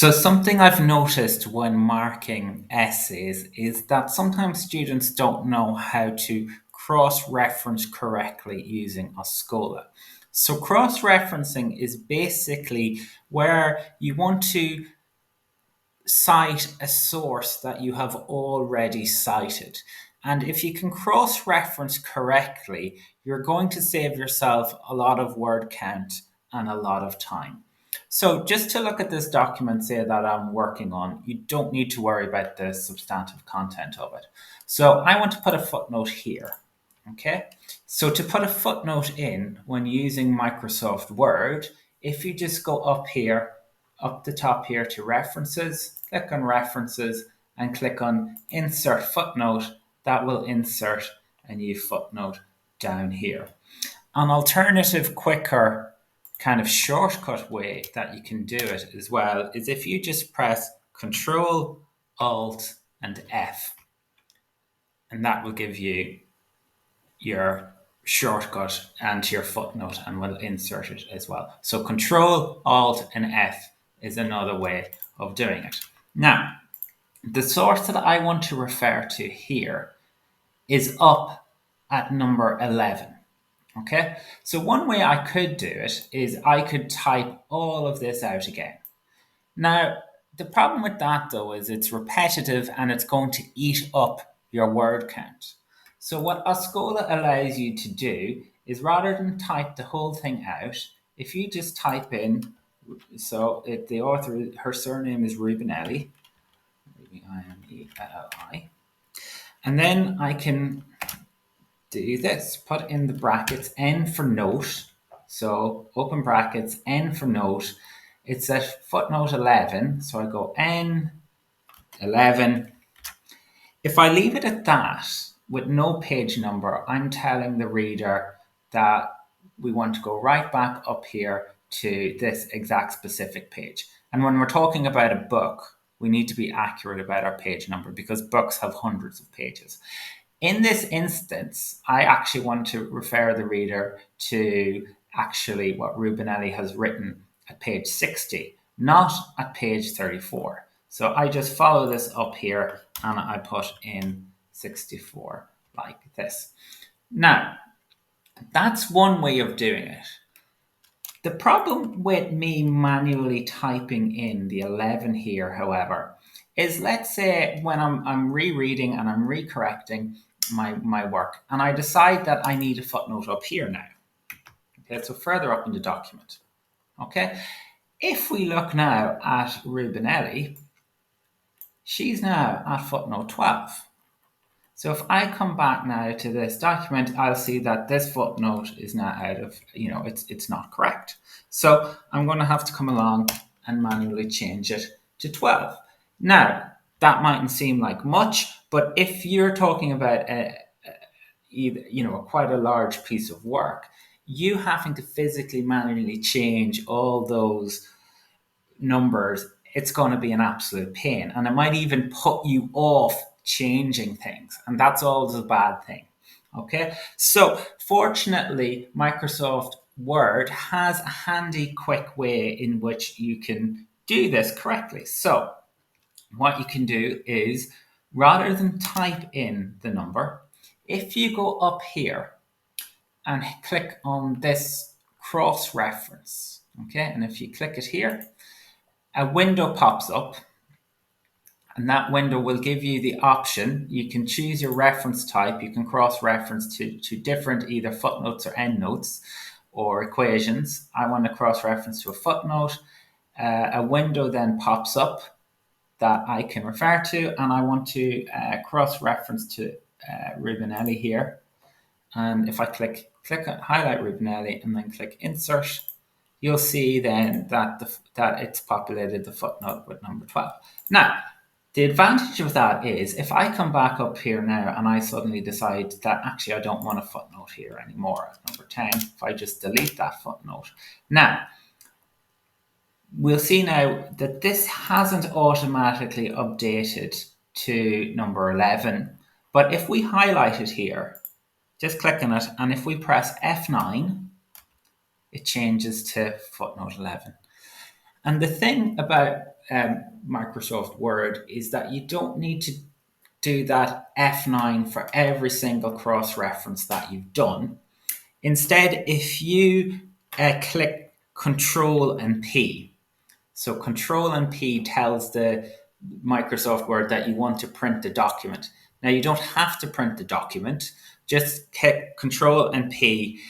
So something I've noticed when marking essays is that sometimes students don't know how to cross-reference correctly using Oscola. So cross-referencing is basically where you want to cite a source that you have already cited. And if you can cross reference correctly, you're going to save yourself a lot of word count and a lot of time. So, just to look at this document, say that I'm working on, you don't need to worry about the substantive content of it. So, I want to put a footnote here. Okay, so to put a footnote in when using Microsoft Word, if you just go up here, up the top here to references, click on references and click on insert footnote, that will insert a new footnote down here. An alternative, quicker, kind of shortcut way that you can do it as well is if you just press Control, Alt, and F, and that will give you your shortcut and your footnote and we'll insert it as well. So Control, Alt, and F is another way of doing it. Now, the source that I want to refer to here is up at number 11. Okay, so one way I could do it is I could type all of this out again. Now, the problem with that though is it's repetitive and it's going to eat up your word count. So what Oscola allows you to do is rather than type the whole thing out, if you just type in, so if the author, her surname is Rubinelli, Rubinelli, and then I can do this, put in the brackets, N for note, so open brackets, N for note, it's at footnote 11, so I go N 11. If I leave it at that with no page number, I'm telling the reader that we want to go right back up here to this exact specific page. And when we're talking about a book, we need to be accurate about our page number because books have hundreds of pages. In this instance, I actually want to refer the reader to actually what Rubinelli has written at page 60, not at page 34. So I just follow this up here and I put in 64 like this. Now, that's one way of doing it. The problem with me manually typing in the 11 here, however, is let's say when I'm rereading and I'm recorrecting my work and I decide that I need a footnote up here now. Okay, so further up in the document. Okay, if we look now at Rubinelli, she's now at footnote 12. So if I come back now to this document, I'll see that this footnote is now out of, it's not correct. So I'm going to have to come along and manually change it to 12. Now, that mightn't seem like much, but if you're talking about quite a large piece of work, you having to physically manually change all those numbers, it's going to be an absolute pain. And it might even put you off changing things. And that's always a bad thing. Okay. So fortunately, Microsoft Word has a handy, quick way in which you can do this correctly. So what you can do is rather than type in the number, if you go up here and click on this cross reference, okay, and if you click it here, a window pops up and that window will give you the option. You can choose your reference type. You can cross-reference to different either footnotes or endnotes or equations. I want to cross-reference to a footnote. A window then pops up that I can refer to, and I want to cross-reference to Rubinelli here. And if I click on highlight Rubinelli and then click insert, you'll see then that that it's populated the footnote with number 12. Now, the advantage of that is if I come back up here now and I suddenly decide that actually I don't want a footnote here anymore at number 10, if I just delete that footnote. Now, we'll see now that this hasn't automatically updated to number 11, but if we highlight it here, just click on it, and if we press F9, it changes to footnote 11. And the thing about Microsoft Word is that you don't need to do that F9 for every single cross reference that you've done. Instead, if you click Control and P, so Control and P tells the Microsoft Word that you want to print the document. Now, you don't have to print the document, just click Control and P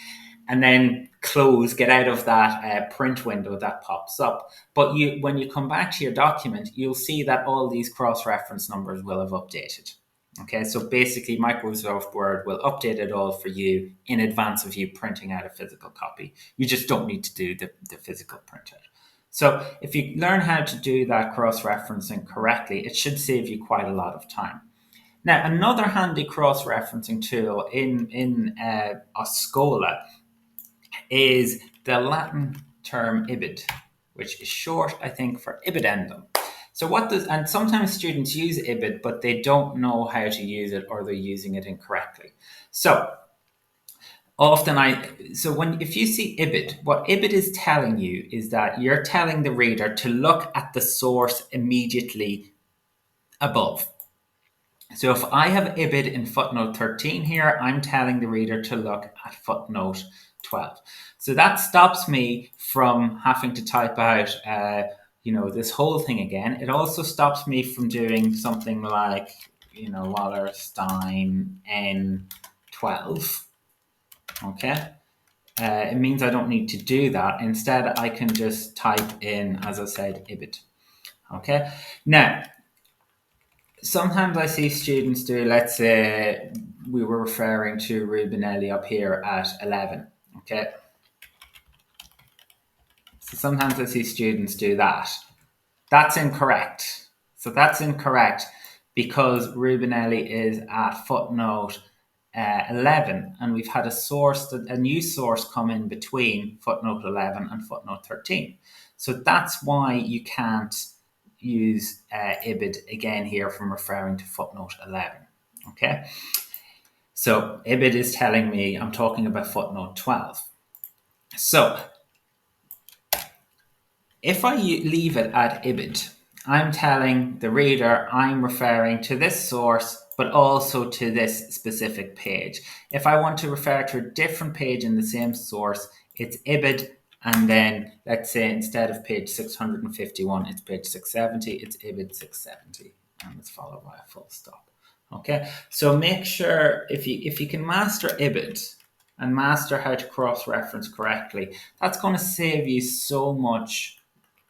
and then close, get out of that print window that pops up. But when you come back to your document, you'll see that all these cross-reference numbers will have updated. Okay, so basically Microsoft Word will update it all for you in advance of you printing out a physical copy. You just don't need to do the physical printout. So if you learn how to do that cross-referencing correctly, it should save you quite a lot of time. Now, another handy cross-referencing tool in Oscola is the Latin term ibid, which is short, I think, for ibidendum. So and sometimes students use ibid, but they don't know how to use it or they're using it incorrectly. So if you see ibid, what ibid is telling you is that you're telling the reader to look at the source immediately above. So if I have ibid in footnote 13 here, I'm telling the reader to look at footnote 12. So that stops me from having to type out, this whole thing again. It also stops me from doing something like, Wallerstein N12. Okay. It means I don't need to do that. Instead, I can just type in, as I said, ibid. Okay. Now, sometimes I see students do, let's say we were referring to Rubinelli up here at 11, okay? So sometimes I see students do that. That's incorrect. So that's incorrect because Rubinelli is at footnote 11 and we've had a new source come in between footnote 11 and footnote 13. So that's why you can't use ibid again here from referring to footnote 11. Okay, so ibid is telling me I'm talking about footnote 12. So if I leave it at ibid, I'm telling the reader I'm referring to this source, but also to this specific page. If I want to refer to a different page in the same source, it's ibid, and then let's say instead of page 651, it's page 670, it's ibid 670, and it's followed by a full stop. Okay, so make sure if you can master ibid and master how to cross-reference correctly, that's going to save you so much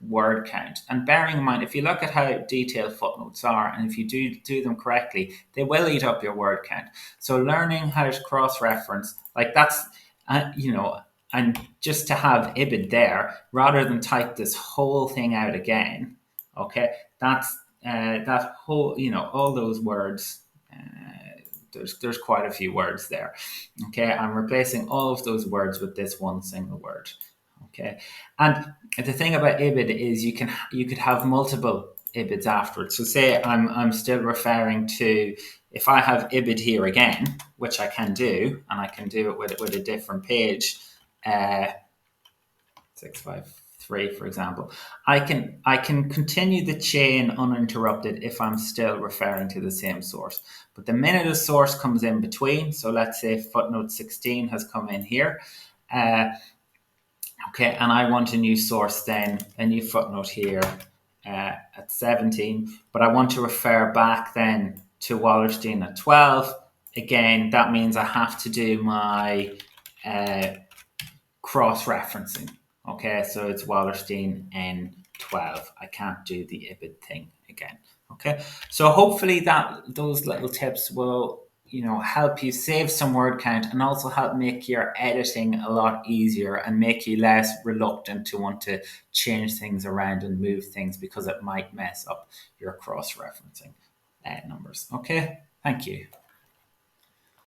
word count. And bearing in mind, if you look at how detailed footnotes are, and if you do them correctly, they will eat up your word count. So learning how to cross-reference, like that's, and just to have ibid there, rather than type this whole thing out again, okay, that's that whole, all those words, there's quite a few words there. Okay, I'm replacing all of those words with this one single word. Okay, and the thing about ibid is you could have multiple ibids afterwards. So say I'm still referring to, if I have ibid here again, which I can do, and I can do it with a different page, 653 for example, I can continue the chain uninterrupted if I'm still referring to the same source. But the minute a source comes in between, so let's say footnote 16 has come in here, okay, and I want a new source then, a new footnote here at 17, but I want to refer back then to Wallerstein at 12. Again, that means I have to do my cross-referencing. Okay, so it's Wallerstein N12. I can't do the ibid thing again. Okay, so hopefully those little tips will help you save some word count and also help make your editing a lot easier and make you less reluctant to want to change things around and move things because it might mess up your cross-referencing numbers. Okay, thank you.